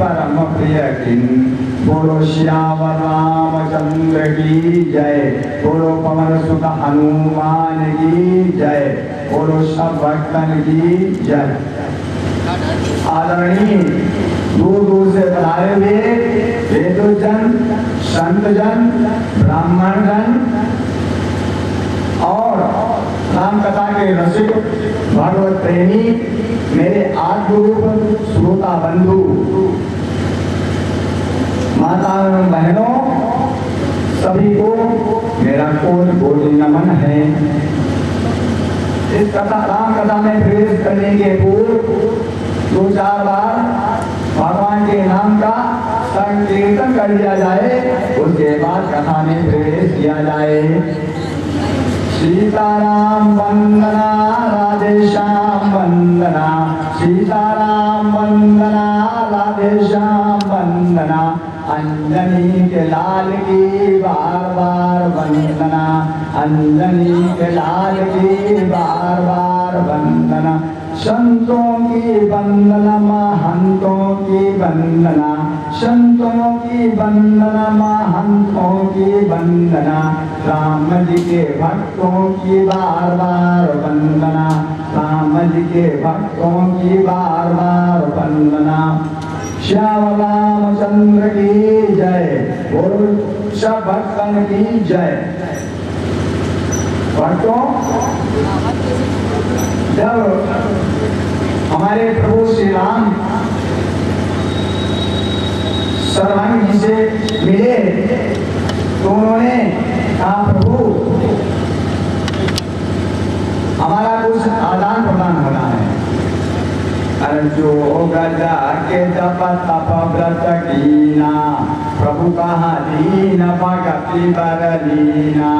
परम प्रिय किन। बोलो श्यावर रामचंद्र की जय। बोलो पवन सुत हनुमान की जय। बोलो सब भक्तन की जय। आदरणीय दूर दूर से पधारे हुए वेदोजन, संतजन, ब्राह्मणजन और राम कथा के रसिक भागवत प्रेमी, मेरे आद्य श्रोता बंधु, माता एवं बहनों, सभी को मेरा कोटि नमन है। इस कथा राम कथा में प्रवेश करने के पूर्व 2-4 बार भगवान के नाम का संकीर्तन कर दिया जाए, उसके बाद कथा में प्रवेश किया जाए। सीताराम वंदना राधे श्याम वंदना, सीताराम वंदना राधे श्याम वंदना, अंजनी के लाल की बार बार वंदना, अंजनी के लाल की बार बार वंदना। संतों की वंदना, महंतों की वंदना, संतों की वंदना, महंतों की वंदना, राम जी के भक्तों की बार बार वंदना, राम जी के भक्तों की बार बार वंदना। श्याम रामचंद्र की जय। बोलो सब भक्तन की जय। भक्तों, जब हमारे प्रभु श्री राम सर्वांग जी से मिले तो उन्होंने कहा, प्रभु हमारा कुछ आदान प्रदान होना है। जो गजा के जप तप व्रत कीना, प्रभु कहा दीन भगति बरलीना।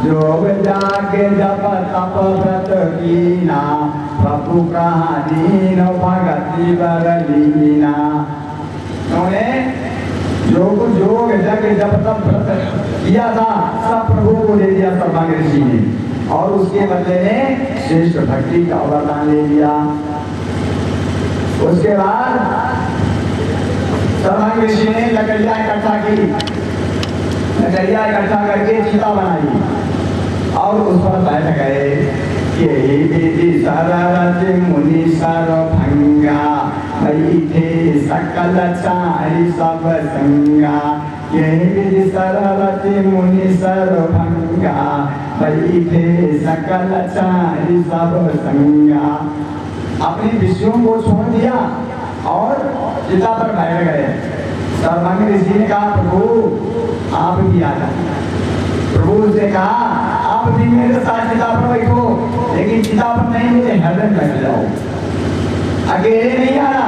जो गजा के जप तप व्रत कीना, प्रभु कहा दीन भगति बरलीना। उन्होंने योग जग जप तप व्रत किया था, सब प्रभु को दे दिया सर्वांग ऋषि ने, और उसके बदले में श्रेष्ठ भक्ति का वरदान ले लिया। उसके बाद सर्वांग ऋषि ने लकड़ियां इकट्ठा की, लकड़ियां इकट्ठा करके चिता बनाई और उस पर बैठ गए। ये विधि सररज मुनि सरभंगा, बैठे सकल चारि सब संगा। ये विधि सररज मुनि सरभंगा, बैठे सकल चारि सब संगा। अपनी विषयों को छोड़ दिया और चिता पर बैठ गए। सर्वांग ऋषि ने कहा, प्रभु आप भी आ जाए। प्रभु से कहा, आप भी मेरे साथ चिता पर बैठो, लेकिन चिता पर नहीं, मुझे हृदय में बैठ जाओ। अकेले नहीं आना,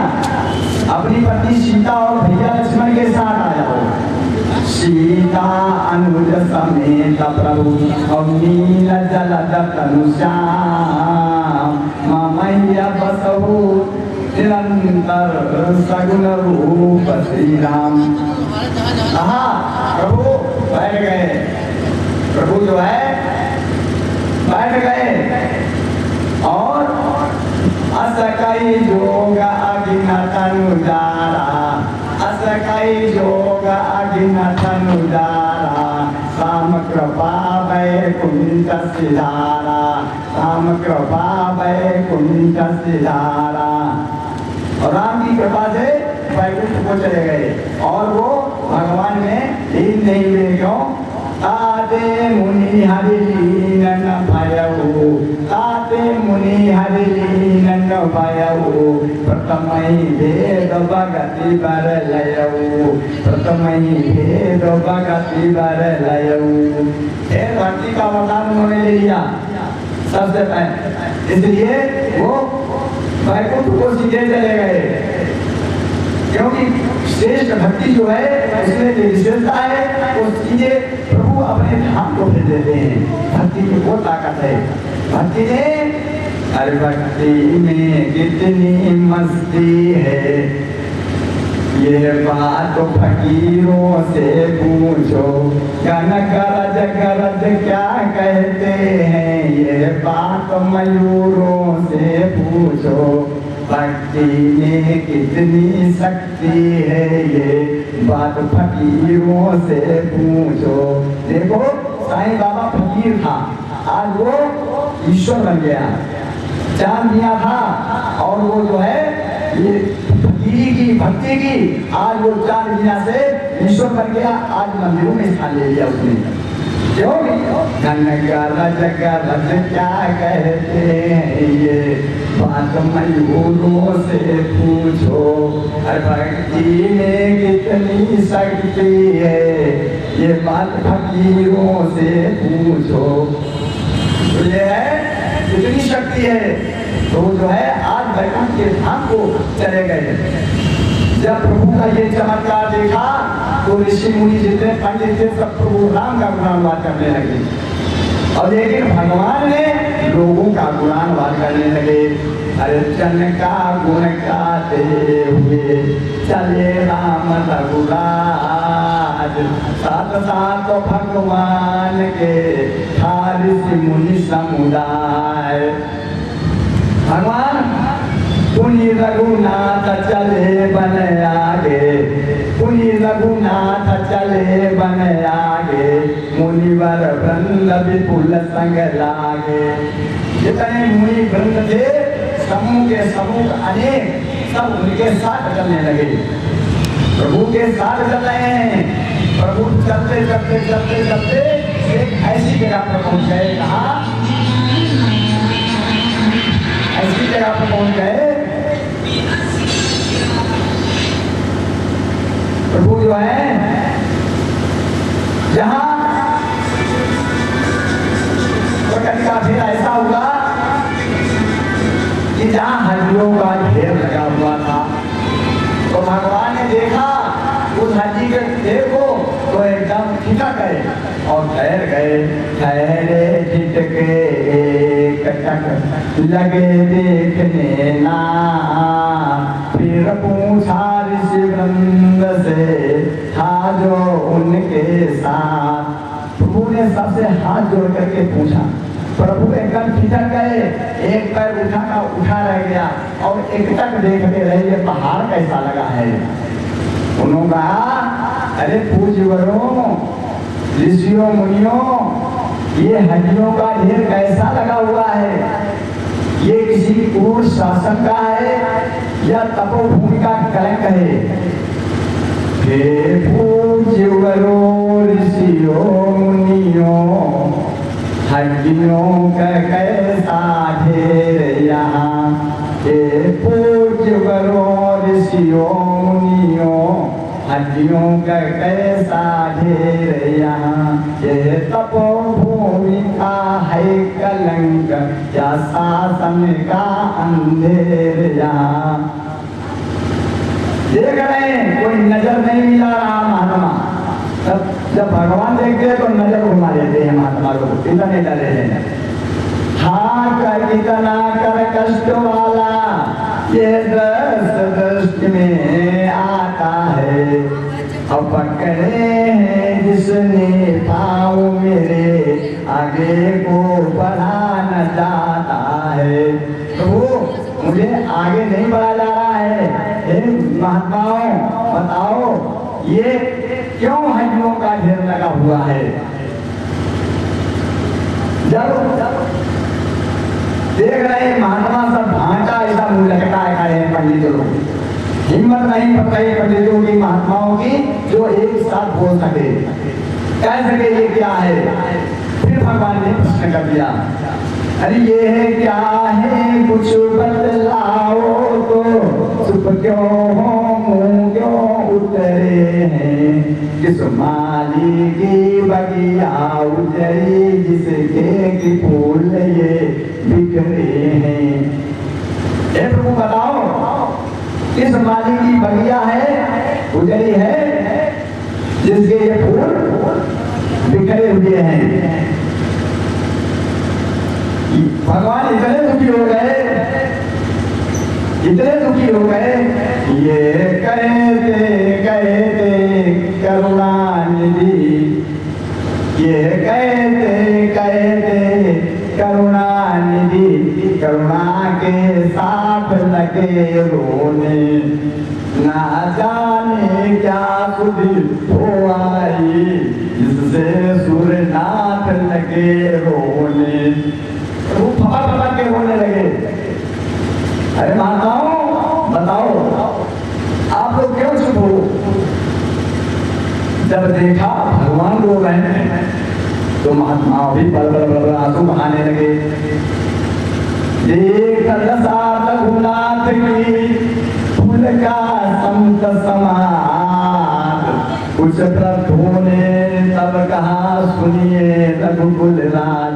अपनी पत्नी सीता और भैया लक्ष्मण के साथ आ जाओ। सीता अनुज समेत प्रभु और नील जलद तनु श्याम, मैया बसहु निरंतर सगुन रूप श्री राम। कहा प्रभु बैठ गए, प्रभु जो है बैठ गए और असकई जोग अगिन तनुजारा, असकई जोग अगिन तनुजारा। राम कृपा वैकुंठ सिधारा, राम कृपा वैकुंठ सिधारा। और राम की कृपा से वैकुंठ को चले गए और वो भगवान में लीन नहीं हुए। क्यों? ताते मुनि हरि लीन भयउ, ताते मुनि हरि लीन भयउ। प्रथमहि भेद भगति बर लयउ, प्रथमहि भेद भगति बर लयउ। भक्ति का वरदान उन्होंने ले लिया सबसे पहले, इसलिए वो वैकुंठ को सीधे चले गए। क्योंकि श्रेष्ठ भक्ति जो है उसमें जो विशेषता है वो सीधे प्रभु अपने धाम को भेज देते हैं। भक्ति की वो ताकत है। भक्ति में, अरे भक्ति में कितनी मस्ती है, ये बात फकीरों से पूछो। गन गरज गरज क्या कहते हैं, ये बात मयूरों से पूछो। भक्ति में कितनी शक्ति है ये बात फकीरों से पूछो। देखो साईं बाबा फकीर था, आज वो ईश्वर बन गया। चांद दिया था और वो जो है ये फकीरी की भक्ति की, आज वो चांद दिया से ईश्वर बन गया। आज मंदिरों में स्थान ले लिया उसने। क्यों? धन का रज क्या कहते हैं ये बात मयूरों से पूछो। भक्ति में कितनी शक्ति है ये बात फकीरों से पूछो। तो ये है कितनी शक्ति है। तो जो है आज वैकुंठ के धाम को चले गए। जब प्रभु का ये चमत्कार देखा तो ऋषि मुनि जितने पंडित थे सब प्रभु राम का गुणानुवाद करने लगे। और लेकिन भगवान ने लोगों का गुणानुवाद करने लगे। अरे चन्न का गुण गाते हुए चले राम रघुराज, साथ साथ भगवान के था ऋषि मुनि समुदाय। भगवान पुनि रघुनाथ चले बन आगे, पुनि रघुनाथ चले बन आगे, मुनिवर वृंद विपुल संग लागे। जितने मुनि वृंद थे समूह के समूह अनेक, सब उनके साथ चलने लगे, प्रभु के साथ चल रहे हैं। प्रभु चलते चलते चलते चलते एक ऐसी जगह पर पहुंच गए। कहा? ऐसी जगह पर पहुंच गए प्रभु जो है जहां प्रकृति का फिर ऐसा हुआ कि जहां हड्डियों का ढेर लगा हुआ था। तो भगवान ने देखा उस हड्डी के ढेर को तो एकदम ठिठक गए और ठहर गए। ठहरे ठिठके लगे देखने ना, फिर पूछा ऋषि वृंद से था जो उनके साथ। प्रभु ने सबसे हाथ जोड़ करके पूछा। प्रभु एकदम ठिठक गए, एक पैर उठा रह गया और एकटक देखते रहे ये पहाड़ कैसा लगा है। उन्होंने कहा अरे पूज्यवरों, ऋषियों मुनियों, ये हड्डियों का ढेर कैसा लगा हुआ है। ये किसी क्रूर शासन का है या तपोभूमि का कलंक है। हे पूज्यवरों, ऋषियों मुनियों, हड्डियों का कैसा ढेर यहाँ। हे पूज्यवरों, ऋषियों मुनियों, हड्डियों का कैसा ढेर यहाँ। ये तपोभूमि का है कलंक या शासन का अंधेर यहाँ। देख रहे हैं कोई नजर नहीं मिला रहा महात्मा। तब जब भगवान देखते हैं तो नजर घुमा देते हैं महात्मा लोग, इतने डरे हैं। हाँ कर इतना कर कष्ट वाला ये दृष्टि में आता है। अब पकड़े हैं जिसने पाँव मेरे आगे को बढ़ाना चाहता है। तो वो मुझे आगे नहीं बढ़ा जा रहा है। महात्माओं बताओ ये क्यों हड्डियों का ढेर लगा हुआ है। जब देख रहे महात्मा सब भांटा ऐसा मुंह लगता है खड़े हैं पंडित लोग, हिम्मत नहीं पड़ रही पंडितों की महात्माओं की जो एक साथ बोल सके, कह सके ये क्या है। फिर भगवान ने प्रश्न कर दिया अरे ये है क्या है कुछ बतलाओ तो, चुप क्यों हो मुंह क्यों उतरे हैं। किस माली की बगिया उजरी जिसके की फूल ये बिखरे हैं। हे प्रभु बताओ किस माली की बगिया है उजरी है जिसके ये फूल बिखरे हुए हैं। भगवान इतने दुखी हो गए, इतने दुखी हो गए, ये कहते कहते करुणानिधि, ये कहते कहते करुणानिधि, करुणा के साथ लग लगे रोने, ना जाने क्या सुधि हो आई, जिससे सूर्यनाथ लगे रोने। वो फपा के रोने लगे। अरे माताओं बताओ, आप लोग क्यों चुप हो? जब देखा भगवान रो रहे हैं तो महात्मा भी बल बल बल आंसू बहाने लगे। एक दशा रघुनाथ की फूल का संत समान, कुछ प्रभु ने तब कहा सुनिए रघुकुल राज।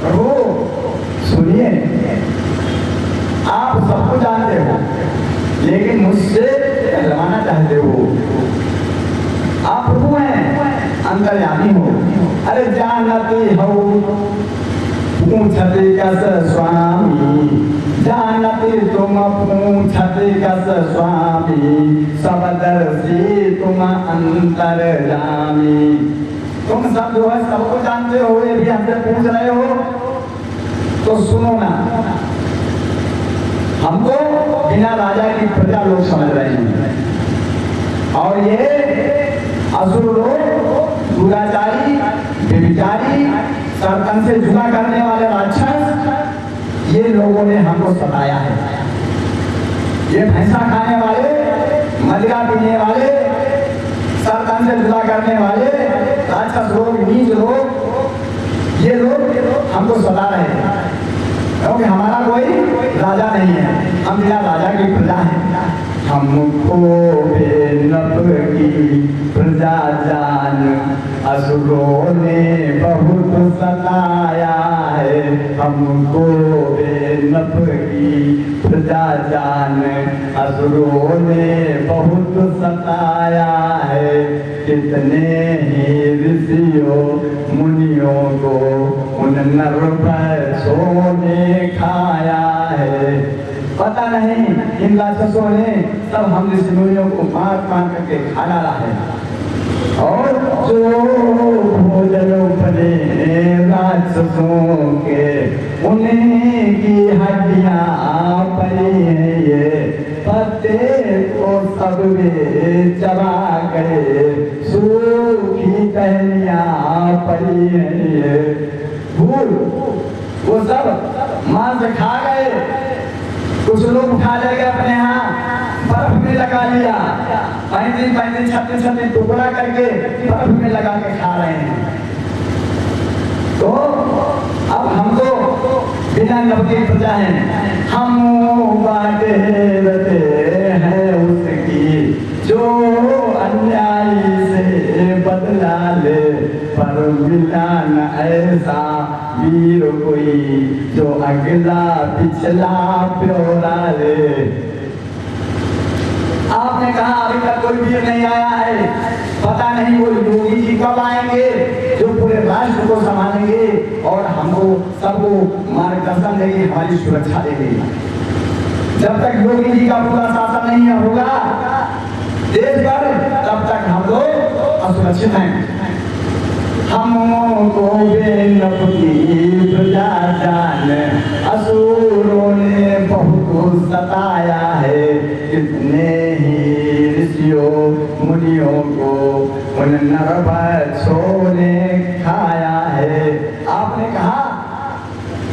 प्रभु सुनिए, आप सबको जानते हो लेकिन मुझसे कहलवाना चाहते हो। आप प्रभु हैं, अंतर्यामी हो। अरे जानती हो पूछते कस स्वामी, जानती तुम पूछते कस स्वामी, सबदर्शी तुम अंतर्यामी। तुम सब जो है सबको जानते हो, ये भी हमसे पूछ रहे हो तो सुनो ना। हमको बिना राजा की प्रजा लोग समझ रहे हैं, और ये असुर लोग, दुराचारी, व्यभिचारी, सरकन से जुदा करने वाले राक्षस, ये लोगों ने हमको सताया है। ये भैंसा खाने वाले, मदिरा पीने वाले, सरकन से जुदा करने वाले राक्षस लोग, नीच लोग, ये लोग हमको सता रहे हैं क्योंकि हमारा कोई राजा नहीं है, हम बिना राजा की प्रजा हैं। हमको बेनप की प्रजा जान, असुरों ने बहुत सताया है। हमको बेनप की प्रजा जान, असुरों ने बहुत सताया है। कितने ही ऋषियों मुनियों को उन नरभक्षों ने खाया है। पता नहीं इन राक्षसों ने सब हम ऋषि मुनियों को मार मार करके खा डाला है। और जो भोजन बने राक्षसों के, उन्हीं की हड्डियां पड़ी हैं। ये पत्ते को सब वे चबा गए, सूखी टहनियां पड़ी हैं। ये फूल वो सब मांस खा गए। कुछ लोग उठा ले गए अपने यहाँ, बर्फ में लगा लिया, 35 36 टुकड़ा करके बर्फ में लगा के खा रहे हैं। तो अब हम तो बिना नब की प्रजा हैं, हम बाटे रहते हैं उसकी, जो अन्यायी से बदला ले, पर मिला न ऐसा वीर कोई, जो अगला पिछला प्योरा ले। आपने कहा अभी तक कोई वीर नहीं आया है, पता नहीं वो योगी जी कब आएंगे जो पूरे राष्ट्र को संभालेंगे और हमको सबको मार्गदर्शन देंगे, हमारी सुरक्षा देंगे। जब तक योगी जी का पूरा शासन नहीं होगा देश पर, तब तक हम लोग असुरक्षित हैं। हमको बेनप की प्रजा जान, असुरों ने बहुत सताया है। कितने ही ऋषियों मुनियों को उन नरभक्षों ने खाया है। आपने कहा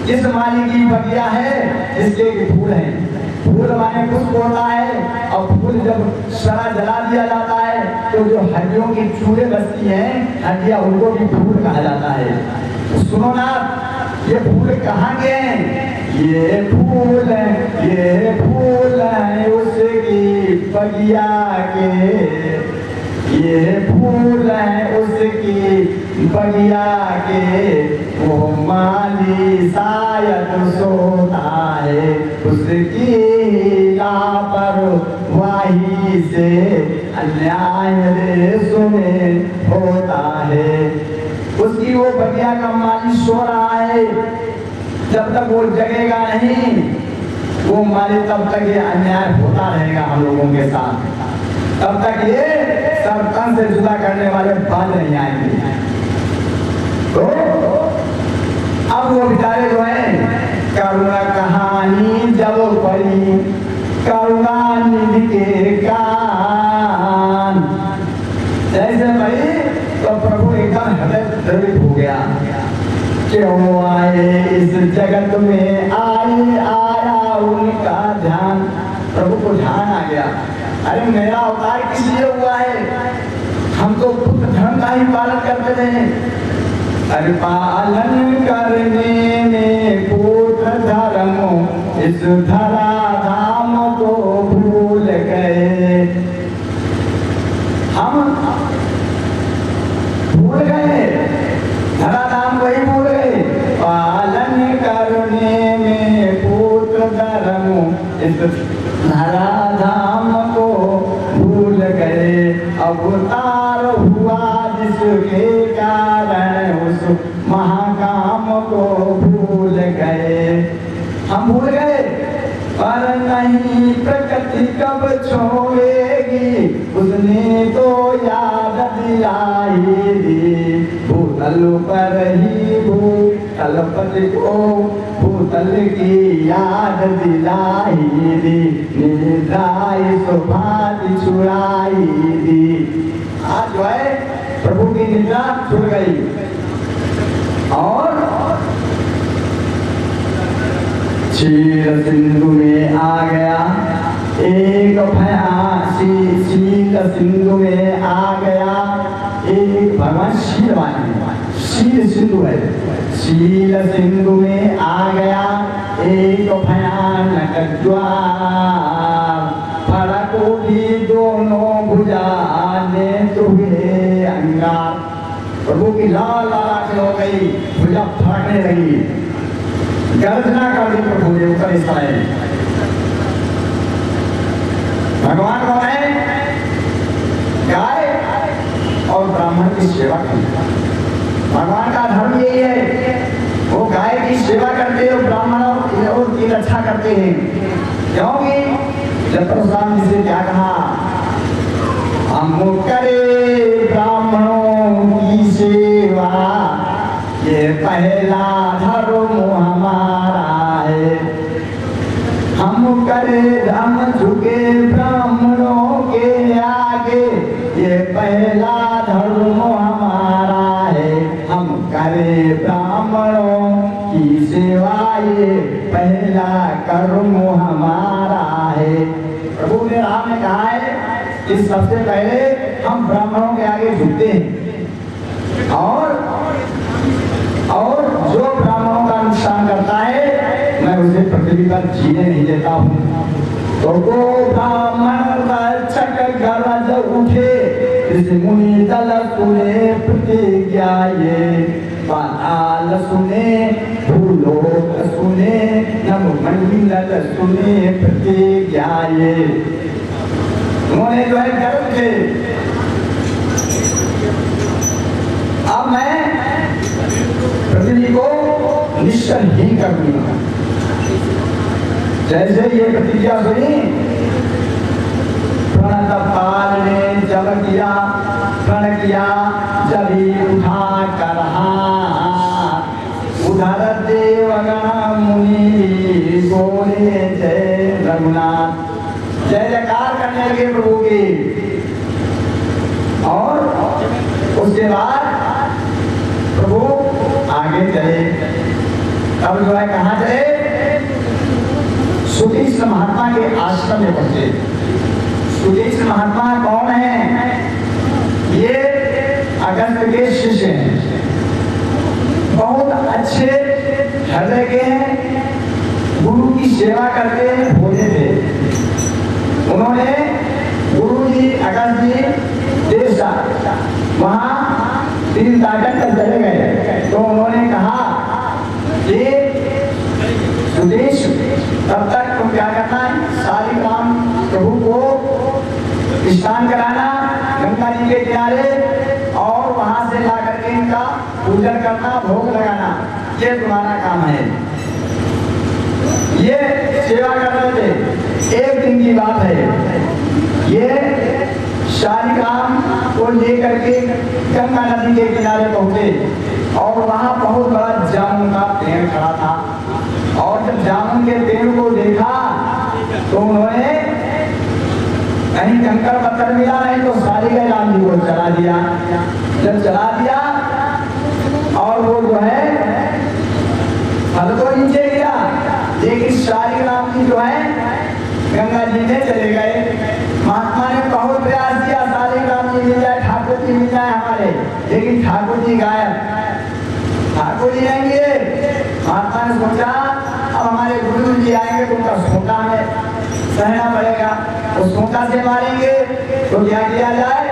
इस माली की बगिया है, इसके फूल हैं। फूल माने पुष्प होता है, और फूल जब सड़ा जला दिया जाता है तो जो हड्डियों की चूड़े बचती हैं, हड्डियां, उनको भी फूल कहा जाता है। तो सुनो ना, ये फूल कहाँ के हैं? ये फूल है उसकी बगिया के, ये फूल है उसकी बगिया के। वो माली शायद सोता है, उसकी लापरवाही से अन्याय देशों में होता है। उसकी वो बगिया का माली सो रहा है, जब तक वो जगेगा नहीं वो माली, तब तक ये अन्याय होता रहेगा हम लोगों के साथ। तब तक ये सरकन से जुदा करने वाले बाज नहीं आएंगे। तो अब वो बेचारे जो है, करुणा कहानी जब पड़ी करुणानिधि के कान। जैसे भाई तो प्रभु एकदम हृदय द्रवित हो गया, क्यों आए इस जगत में, आया उनका ध्यान। प्रभु को ध्यान आ गया, अरे मेरा अवतार किस लिए हुआ है, हम तो पुत्र धर्म का ही पालन करते थे। अरे पालन करने में पुत्र धर्म, इस धरा धाम को भूल गए। हम भूल गए, धरा धाम को ही भूल गए। पालन करने में पुत्र धर्म, इस धरा धाम को भूल गए। अवतार हुआ जिसके कारण, उस महाकाम को भूल गए। हम भूल गए, पर नहीं प्रकृति कब छोड़ेगी, उसने तो याद दिलाई दी। भूतल पर ही भूतलपति को भूतल की याद दिलाई दी। निद्राई सुभाति छुड़ाई दी। आज जो है प्रभु की निद्रा छुड़ गई और क्षीर सिंधु में आ गया एक भया। शील सिंधु में आ गया एक, भगवान शीलवान है, शील सिंधु है। शील सिंधु में आ गया एक भयानक ज्वार। फड़को भी दोनों भुजाने तुहे अंगार। प्रभु की लाल लाल आंखें हो गई, भुजा फड़कने लगी, गर्जना कर दी प्रभु ने ऊपर इस तरह। भगवान कौन है? गाय और ब्राह्मण की सेवा करना भगवान का धर्म यही है। वो गाय की सेवा करते हैं, ब्राह्मण और की रक्षा करते हैं। क्योंकि जब प्रभु जी से क्या कहा, हम करे ब्राह्मणों की सेवा, ये पहला धर्म हमारा है। हम करे, हम झुके ब्राह्मणों के आगे, ये पहला धर्म हमारा है। हम करे ब्राह्मणों की सेवा, ये पहला कर्म हमारा है। प्रभु ने राम ने कहा है कि सबसे पहले हम ब्राह्मणों के आगे झुकते हैं और जो ब्राह्मणों का नुकसान करता है मैं उसे पृथ्वी पर जीने नहीं देता हूँ। तो वो ब्राह्मण रक्षक गरज उठे, इस मुनि दल सुने प्रतिज्ञा ये। पाताल सुने, भूलोक सुने, नवमंडल सुने प्रतिज्ञा ये। उन्होंने जो है गरज उठे। अब मैं पृथ्वी को निश्चलहीन कर दूंगा। जैसे ये प्रतिज्ञा सुनी, प्रणतपाल ने जब किया, प्रण किया, जब ही उठा कर हाथ। उधर देवगण मुनि बोले जय रघुनाथ, जय जयकार करने लगे प्रभु की। और उसके बाद प्रभु आगे चले। अब जो है कहाँ चले? सुधीष्ण महात्मा के आश्रम में पहुंचे। सुधीष्ण महात्मा कौन है? ये अगस्त के शिष्य हैं, बहुत अच्छे हृदय के हैं, गुरु की सेवा करते हैं, भोले थे। उन्होंने गुरु जी अगस्त जी देश वहां दिन ताकत कर चले गए। तो उन्होंने कहा कि सुदेश, तब तक तुम क्या करना है, सारी काम प्रभु को स्नान कराना गंगा जी के किनारे, और वहां से ला करके इनका पूजन करना, भोग लगाना, ये तुम्हारा काम है। ये सेवा कर रहे थे। एक दिन की बात है, ये शालिग्राम को लेकर के गंगा नदी के किनारे पहुंचे और वहां बहुत बड़ा जामुन का पेड़ खड़ा था। और जब जामुन के पेड़ को देखा तो उन्होंने कहीं कंकड़ पत्थर मिला नहीं तो सारी गए राम जी को चला दिया। जब चला दिया और वो जो है फल तो नीचे गिरा, लेकिन सारी राम जी जो है गंगा जी में चले गए। महात्मा ने बहुत प्रयास किया सारी राम जी मिल जाए, ठाकुर जी मिल जाए हमारे, लेकिन ठाकुर जी गायब, ठाकुर जी नहीं मिले। महात्मा ने सोचा अब हमारे गुरु जी आएंगे तो उनका सोटा में सहना पड़ेगा, वो सोटा से मारेंगे तो क्या किया जाए।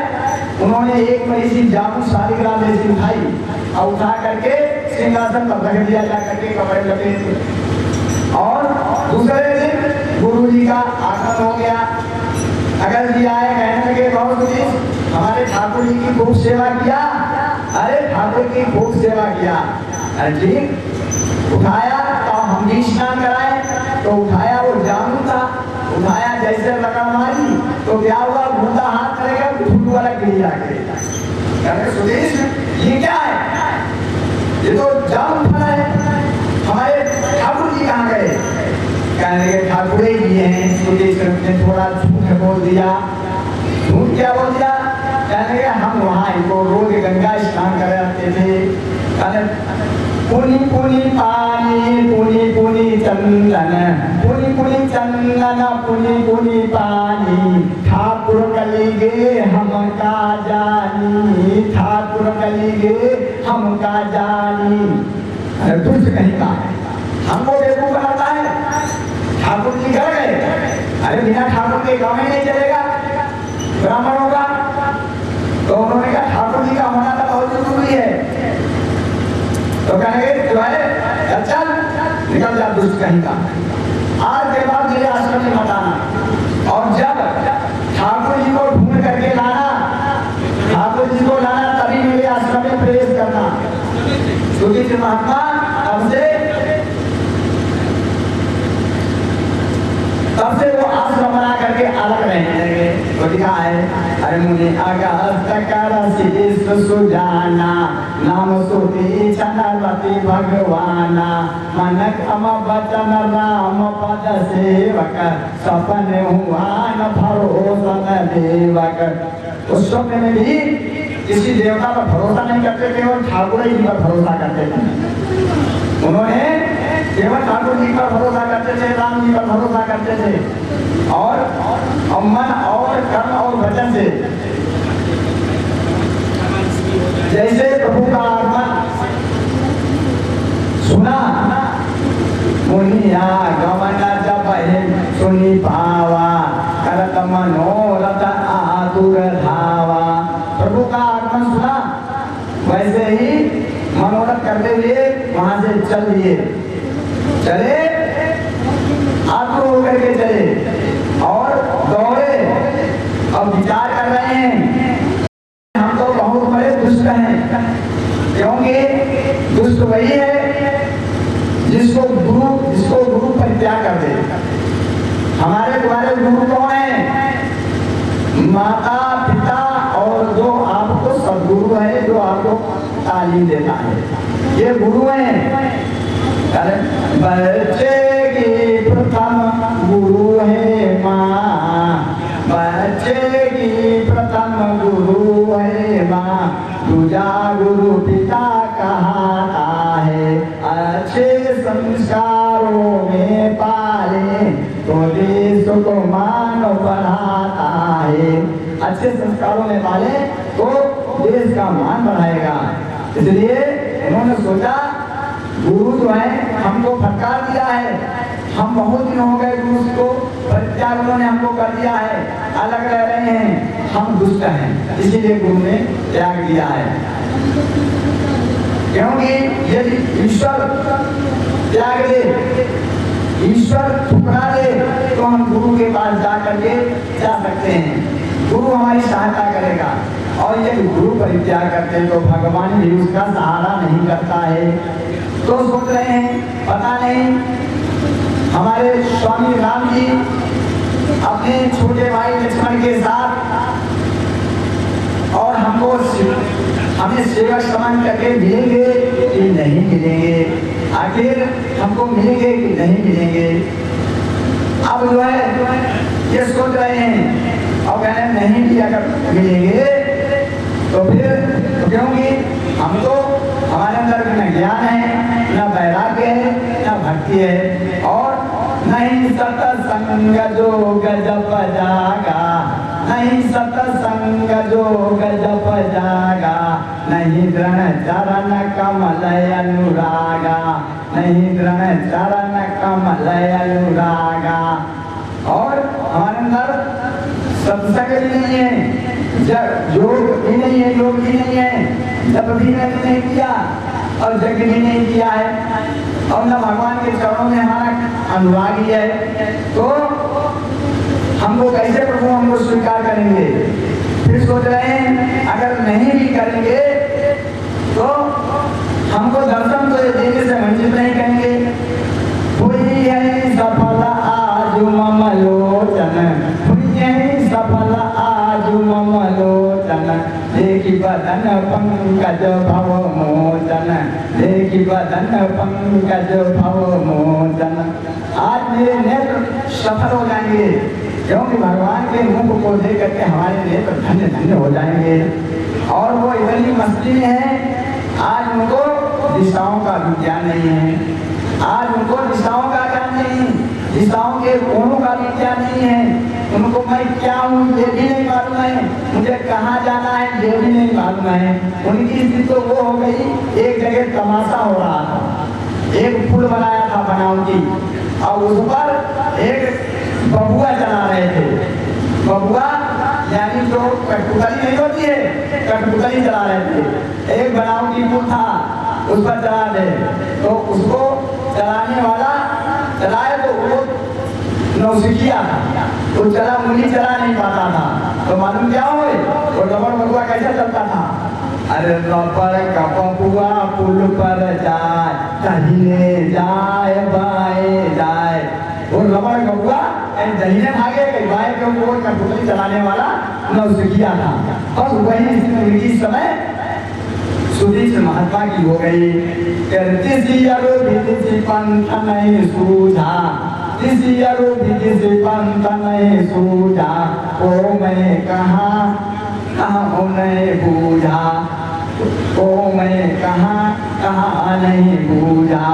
उन्होंने एक बड़ी जामुन शालिग्राम जैसी उठाई और उठा करके सिंहासन पर रख दिया, जा करके कपड़े लपेट। और दूसरे दिन गुरु जी का आगमन हो गया। अगर जी आए कहने लगे बहुत कुछ हमारे ठाकुर जी की खूब सेवा किया। अरे ठाकुर की खूब सेवा किया, अरे ठीक उठाया तो हम भी स्नान कराए, तो उठाया वो जामुन था, उठाया जैसे लगा मारी तो क्या हुआ, बूंदा हाथ करेगा फूटू वाला गिर जाएगा। कहते सुदेश ये क्या है, ये तो जामुन फल है, हमारे ठाकुर जी कहाँ गए। कहने लगे ठाकुर जी हैं। सुदेश ने थोड़ा झूठ बोल दिया। झूठ क्या बोल दिया, कहने लगे हम वहाँ इनको रोज गंगा स्नान कराते थे। पुनी पुनी पानी पुनी पुनी चंदन, पुनी पुनी चंदन पुनी पुनी पानी, ठाकुर कलिगे हम का जानी, ठाकुर कलिगे हम का जानी। अरे दुष्ट कहीं का हमको बेवकूफ बनाता है। ठाकुर जी घर गए, अरे बिना ठाकुर के गाँव में नहीं चलेगा ब्राह्मणों का, तो उन्होंने कहा ठाकुर जी का होना तो बहुत जरूरी है। तो कहेंगे जो है चल निकल जा दुष्ट कहीं का, आज के बाद मेरे आश्रम में मत आना। और जब ठाकुर जी को ढूंढ करके लाना, ठाकुर जी को लाना तभी मेरे आश्रम में प्रवेश करना। क्योंकि महात्मा तब से वो आश्रम बना करके अलग रहने लगे। तो लिखा है अरे मुझे अगस्त कर शीश सुजाना, नाम सुती छनवती भगवाना, मनक अम बचन राम पद सेवक, सपन हुआ न भरोसन देवक। उस स्वप्न में भी किसी देवता पर भरोसा नहीं करते, केवल ठाकुर जी पर भरोसा करते थे। उन्होंने केवल ठाकुर जी पर भरोसा करते थे, राम जी पर भरोसा करते थे, और मन और कर्म और वचन से। जैसे प्रभु का आगमन सुना, मुनिया गमन जब सुनी पावा, करत मनोरथ आतुर धावा। प्रभु का आगमन सुना, वैसे ही मनोरथ करते हुए वहां से चल दिए, चले आतुर होकर के चले और दौड़े। अब विचार कर रहे हैं हम तो बहुत बड़े दुष्ट हैं, क्योंकि दुष्ट वही है जिसको गुरु परित्याग कर दे। हमारे तुम्हारे गुरु कौन है, माता पिता और जो आपको सदगुरु है, जो आपको तालीम देता है, ये गुरु हैं। बच्चे की प्रथम गुरु है माँ, बच्चे की प्रथम गुरु है माँ, दूजा गुरु पिता कहता है। अच्छे संस्कारों में पाले तो देश को मानव बढ़ाता है। अच्छे संस्कारों में पाले तो देश का मान बढ़ाएगा। इसलिए उन्होंने सोचा गुरु जो है हमको फटकार दिया है, हम बहुत दिन हो गए गुरु को परित्याग उन्होंने हमको कर दिया है, अलग रह रहे हैं, हम दुष्ट हैं, इसीलिए गुरु ने त्याग दिया है। क्योंकि यदि ईश्वर त्याग दे, ईश्वर ठुकरा दे, तो हम गुरु के पास जा करके जा सकते हैं, गुरु हमारी सहायता करेगा। और यदि गुरु परित्याग करते हैं तो भगवान भी उसका सहारा नहीं करता है। तो सोच रहे हैं पता नहीं हमारे स्वामी राम जी अपने छोटे भाई लक्ष्मण के साथ और हमको हमें सेवक समझ करके मिलेंगे कि नहीं मिलेंगे, आखिर हमको मिलेंगे कि नहीं मिलेंगे। अब जो है ये सोच रहे हैं और कहने नहीं भी अगर मिलेंगे तो फिर तो क्योंकि हम तो हमारे अंदर न ज्ञान है, न वैराग्य है, न भक्ति है, और नहीं सत्संग जोग जप जागा, नहीं सत्संग जोग जप जागा, नहीं दृढ़ चरण कमल अनुरागा, नहीं दृढ़ चरण कमल अनुरागा। और हमारे अंदर सत्संग भी नहीं है, योग भी नहीं है, योग भी नहीं है, जप भी नहीं किया और यज्ञ भी नहीं किया है, और न भगवान के चरणों में हमारा अनुरागी है, तो हमको कैसे प्रभु हमको स्वीकार करेंगे? फिर सोच रहे हैं अगर नहीं भी करेंगे तो हमको दर्शन तो देने से वंचित नहीं करेंगे। हुई है सफल आज मम लोचन, हुई है सफल आज मम लोचन, देखी बदन पंकज भव मोचन, देखी बदन पंकज भव मोचन। आज मेरे नेत्र सफल हो जाएंगे, क्योंकि भगवान के मुख को देख करके हमारे नेत्र धन्य धन्य हो जाएंगे। और वो इतनी मस्ती में है, आज उनको दिशाओं का भी ज्ञान नहीं है, आज उनको दिशाओं का ज्ञान नहीं, दिशाओं के कोणों का भी ज्ञान नहीं है। उनको मैं क्या हूँ ये भी नहीं मालूम है, मुझे कहाँ जाना है ये भी नहीं मालूम है। उनकी स्थिति तो वो हो गई, एक जगह तमाशा हो रहा था, एक पुल बनाया था बनावटी, और उस पर एक बबुआ चला रहे थे। बबुआ यानी जो कठपुतली नहीं होती है, कठपुतली चला रहे थे। एक बनावटी पुल था, उस पर चला रहे, तो उसको चलाने वाला चलाए तो वो नौसिखिया था, तो चला मुनि चला नहीं पाता था, तो मालूम क्या हुए वो रबड़ बबुआ कैसे चलता था? अरे रबड़ का बबुआ पुल पर जाए, दाहिने जाए बाएं जाए, वो रबड़ बबुआ दाहिने भागे कहीं बाएं, क्योंकि वो कठपुतली चलाने वाला नौसिखिया था। बस वही इस समय सुधीर महात्मा की हो गई। पंथ नहीं सूझा, पंथ नहीं सूझा, ओ मैं कहाँ कहाँ नहीं बूझा, ओ मैं कहाँ नहीं बूझा।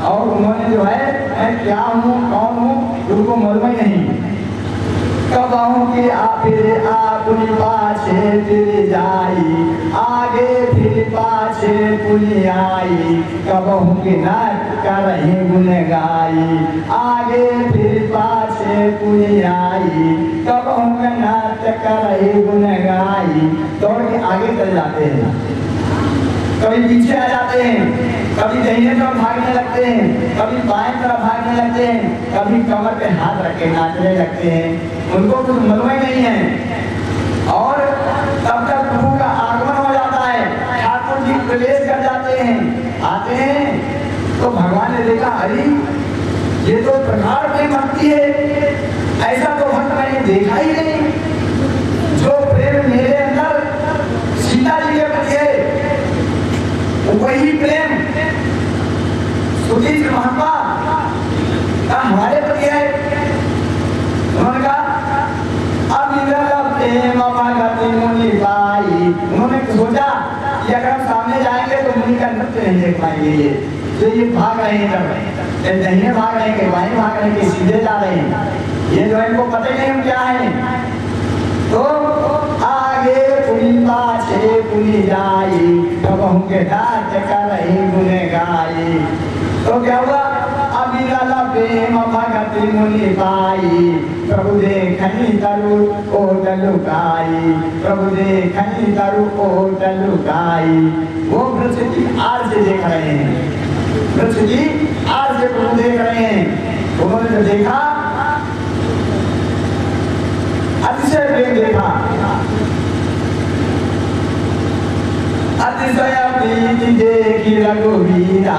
और उन्होंने जो है मैं क्या हूँ कौन हूँ उनको मालूम ही नहीं। कब हूँ कि आपनी पाछे फिर जाई, आगे फिर पाछे पुनि आई, कब हूँ कि नाच करही गुन गाई, आगे फिर पाछे पुनि आई, कब हूँ कि नाच करही गुन गाई। दौड़ के आगे चले जाते हैं, कभी पीछे आ जाते हैं, कभी दाहिने तरफ भागने लगते हैं, कभी बाएं तरफ भागने लगते हैं, कभी कमर पे हाथ रख के नाचने लगते हैं। उनको कुछ मालूम ही नहीं है। और तब तक प्रभु का आगमन हो जाता है, ठाकुर जी प्रवेश कर जाते हैं, आते हैं तो भगवान ने देखा अरे ये तो प्रगाढ़ प्रेम भक्ति है, ऐसा तो भक्त मैंने देखा ही नहीं। जो प्रेम मेरे अंदर सीता जी के प्रति है वही प्रेम सुधीर महात्मा का हमारे प्रति है। उन्होंने कहा अब प्रेम भगति मुनि पाई। उन्होंने सोचा कि अगर हम सामने जाएंगे तो मुनि का नृत्य नहीं देख पाएंगे। ये तो ये भाग रहे हैं, कर दाहिने भाग रहे हैं, बाएं भाग रहे हैं, सीधे जा रहे हैं, ये जो इनको पता ही नहीं हम क्या है। तो आगे पुनि पाछे पुनि जाई, तब हम के नाच करही गुन गाई। तो क्या हुआ? अविरल प्रेम भगति मुनि पाई, प्रभु देखहि तरु ओट लुकाई, प्रभु देखहि तरु ओट लुकाई। वो वृक्ष की आड़ से देख रहे हैं, वृक्ष की आड़ से प्रभु देख रहे हैं। उन्होंने जो देखा अतिशय प्रेम देखा, अतिशय प्रीति देखी रघुवीरा,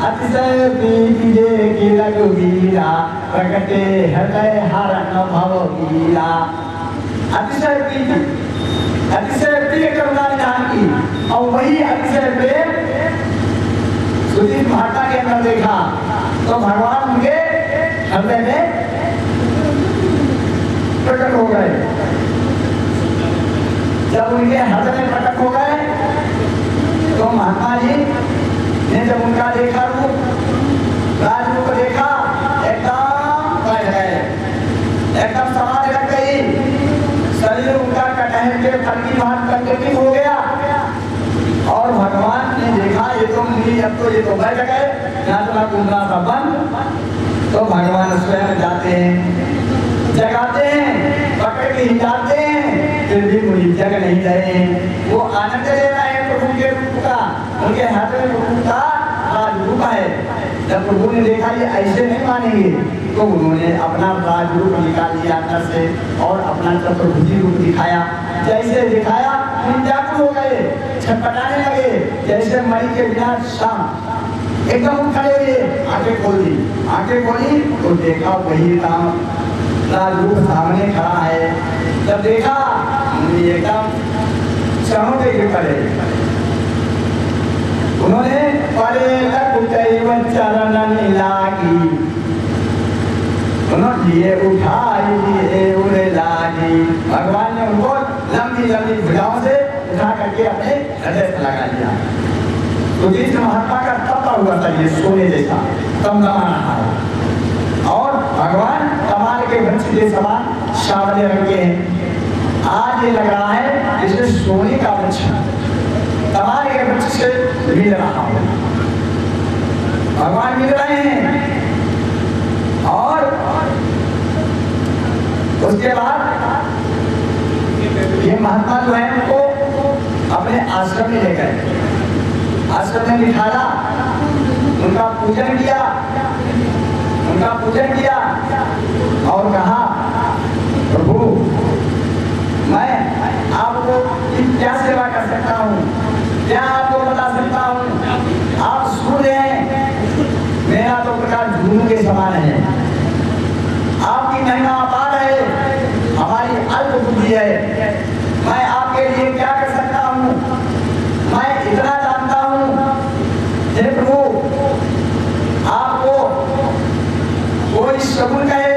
अतिशय प्रीति देखी रघुवीरा, प्रगटे हृदय हरण भव वीरा। अतिशय प्रीति, अतिशय प्रिय करुणा निधान की, और वही अतिशय प्रेम सुधीर महात्मा के अंदर देखा तो भगवान उनके हृदय में प्रकट हो गए। जब उनके हृदय में प्रकट हो गए तो महात्मा जी ने जब उनका देखा रूप, राजरूप देखा, एकदम बैठ गए, एकदम समाधि लग गई, शरीर उनका कटहल के फल की भांति कंकटित हो गया। और भगवान ने देखा ये तो मुनि, अब तो ये तो बैठ गए, नाचना कूदना सब बंद। तो भगवान स्वयं जाते हैं, जगाते हैं, पकड़ के हिलाते हैं, फिर भी मुनि जग नहीं रहे। वो आनंद ले रहे हैं प्रभु के रूप का, उनके हाथ में प्रभु का राजरूप है। जब प्रभु ने देखा ये ऐसे नहीं मानेंगे तो उन्होंने अपना राजरूप निकाल लिया अंदर से और अपना चतुर्भुजी रूप दिखाया। जैसे दिखाया व्याकुल हो गए, छटपटाने लगे, जैसे मणि के बिना शाम एकदम खड़े हुए, आंखें खोल दी, आंखें खोली तो देखा वही राम राजरूप सामने खड़ा है। जब देखा एकदम चरणों पे गिर पड़े, उन्होंने परे चरण लागी, उन्होंने लिए उठाई लिए उड़े लागी। भगवान ने उनको लंबी लंबी भुजाओं से उठा करके अपने हृदय से लगा लिया। तो जिस महात्मा का तपता हुआ था ये सोने जैसा तमतमा रहा है, और भगवान कमाल के वृक्ष के समान सांवले रंग के हैं। आज ये लग रहा है जैसे सोने का वृक्ष कमाल के वृक्ष से मिल रहा हो, भगवान मिल रहे हैं। और उसके बाद ये महात्मा जो है उनको अपने आश्रम में ले गए, आश्रम में बिठाया, उनका पूजन किया, उनका पूजन किया और कहा प्रभु मैं आपको क्या सेवा कर सकता हूँ, क्या आपको बता सकता हूँ। आप सुन रहे हैं, मेरा तो प्रकाश झूम के समान है, आपकी महिमा अपार है, हमारी अल्प बुद्धि है। मैं आपके लिए क्या कर सकता हूँ, मैं इतना जानता हूँ हे प्रभु, आपको कोई सगुण कहे,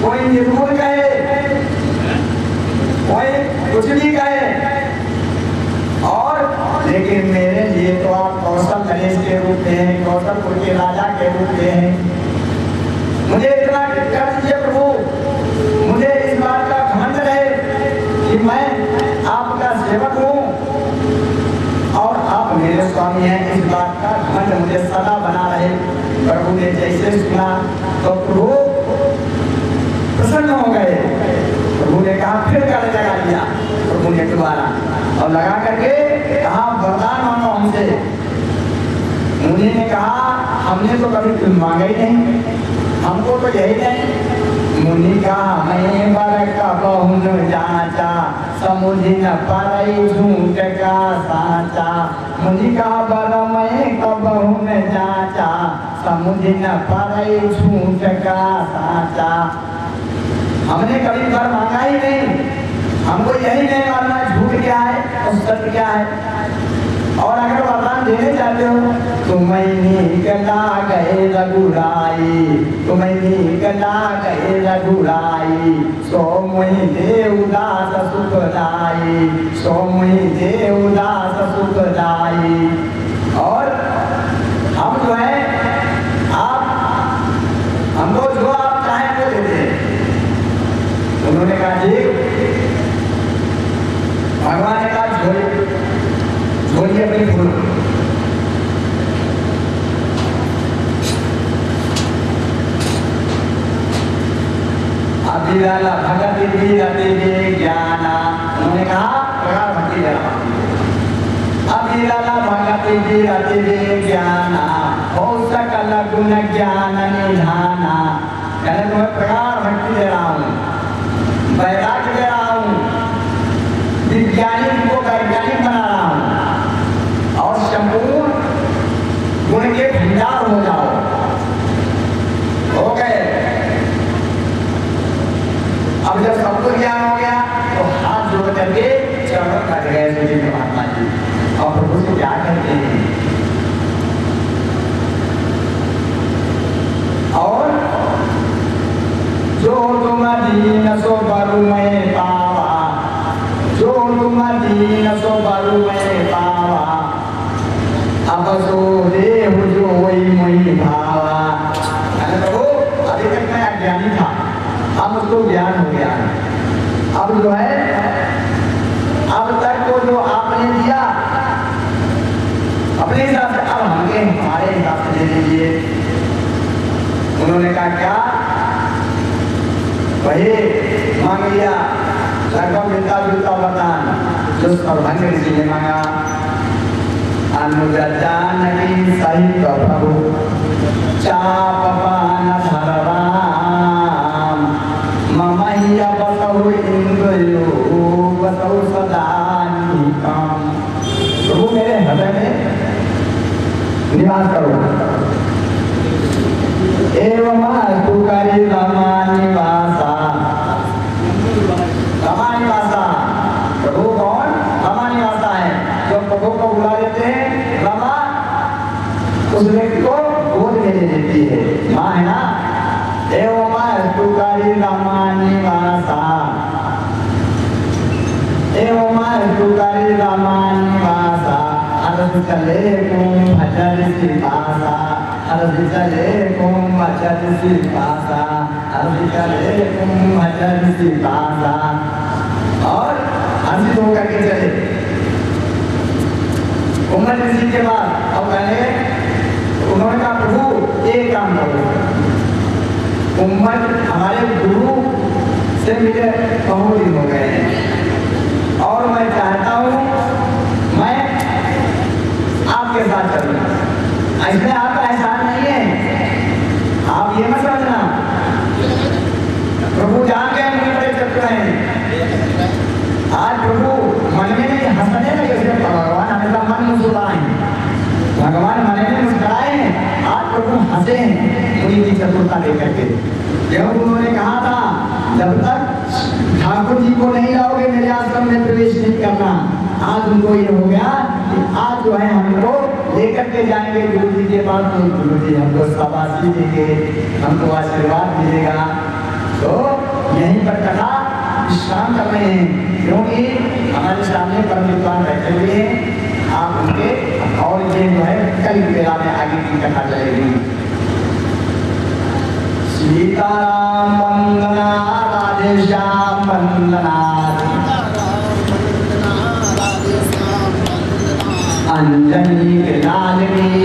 कोई निर्गुण कहे, कोई कुछ भी कहे, और लेकिन मेरे लिए तो आप कौशल नरेश के रूप में हैं, कौशलपुर के राजा के रूप में हैं। मुझे इतना कर दीजिए प्रभु, मुझे इस बात का घमंड रहे कि मैं आपका सेवक हूँ और आप मेरे स्वामी हैं, इस बात का घमंड मुझे सदा बना रहे। प्रभु ने जैसे सुना तो प्रभु प्रसन्न हो गए। प्रभु ने कहा फिर गले लगा दिया, प्रभु ने दोबारा और लगा करके कहा वरदान मांगो हमसे। मुनि ने कहा हमने तो कभी कुछ मांगा ही नहीं, हमको तो यही नहीं। मुनि का मैं बर का बहुन जाचा, समुझी न पाई झूठ का साचा। मुनि का बर मैं का बहुन जाचा, समुझी न पाई झूठ का साचा। हमने कभी बर मांगा ही नहीं, हमको यही नहीं मालूम झूठ क्या है और सत्य क्या है। और अगर वरदान देने चाहते हो तुम्हें निकला गए रघुराई, तुम्हें निकला गए रघुराई, सो मुहि देवदास सुखदाई, सो मुहि देवदास सुखदाई। और हम जो है आप हमको जो आप चाहें वो देते हैं। उन्होंने कहा जी, भगवान ने कहा झोली अपनी फूल। अभिलाला भगति वीरति ज्ञाना, उन्होंने कहा प्रकार भक्ति देना। अभिलाला भगति वीरति ज्ञाना, हो सकल गुण ज्ञान निधाना। कहने तुम्हें प्रकार भक्ति दे रहा हूँ, वैराग्य दे रहा हूँ, विज्ञानिक को वैज्ञानिक बना रहा हूँ और संपूर्ण गुण के भंडार हो जाओ। हो गए। अब जब सबको ज्ञान हो गया तो हाथ जोड़ करके चरण कट गए सूर्य के महात्मा जी और प्रभु से क्या कहते हैं। और जो तुम दीन सो बरु मैं पावा, जो तुम नसो बारू में पावा अब सो देव जो वही मोही भावा। मैंने प्रभु अभी तक मैं अज्ञानी था, अब मुझको ज्ञान हो गया है। अब जो है अब तक को जो आपने दिया अपने हिसाब से, अब हमारे हिसाब से दे दीजिए। उन्होंने कहा क्या? वही मांग लिया, लगभग मिलता जुलता वरदान जो सर्वभंग ऋषि ने मांगा। अनुजानकी सहित प्रभु चापपान धरवाम ममह्य बसहु इंद्रियो बसहु सदा निकाम। प्रभु मेरे हृदय में निवास करो। एवं तुकारी रमानिवासा, रमानिवासा प्रभु कौन? रमानिवासा है, जो प्रभु को बुला देते हैं। रमा उस व्यक्ति को गोद में ले लेती है, माँ है ना। एवं तुकारी रमानिवासा, एवं तुकारी रमानिवासा अरस चले कुम भजन सिपासा, अरस चले कुम भजन सिपासा, अरस चले कुम भजन सिपासा। और हंसित होकर के चले उम्मत ऋषि के बाद। अब कहने उन्होंने कहा प्रभु एक काम करो, उम्मत हमारे गुरु से मिले बहुत दिन हो गए हैं और मैं चाहता हूँ मैं आपके साथ चलूँ। इसमें आपका एहसान नहीं है, आप ये मत समझना। प्रभु जान गए मुझे बड़े चतुर हैं। आज प्रभु मन में नहीं हंसने लगे, भगवान हमेशा मन मुस्कुराए, भगवान मन में मुस्कुराए हैं। आज प्रभु हंसे उन्हीं की चतुरता लेकर के। जब उन्होंने कहा था जब तक ठाकुर जी को नहीं लाओगे मेरे आश्रम में प्रवेश नहीं करना, आज उनको ये हो गया कि आज जो है हमको लेकर के जाएंगे गुरु जी के पास, तो गुरु जी हमको शाबाशी देंगे, हमको आशीर्वाद मिलेगा। तो यहीं पर कथा विश्राम कर रहे हैं, क्योंकि हमारे सामने परम विद्वान बैठे हुए हैं। आप उनके और ये जो है कल बेला में आगे की कथा चलेगी। सीताराम वंदना राधे श्याम वंदना, अंजनी लाल की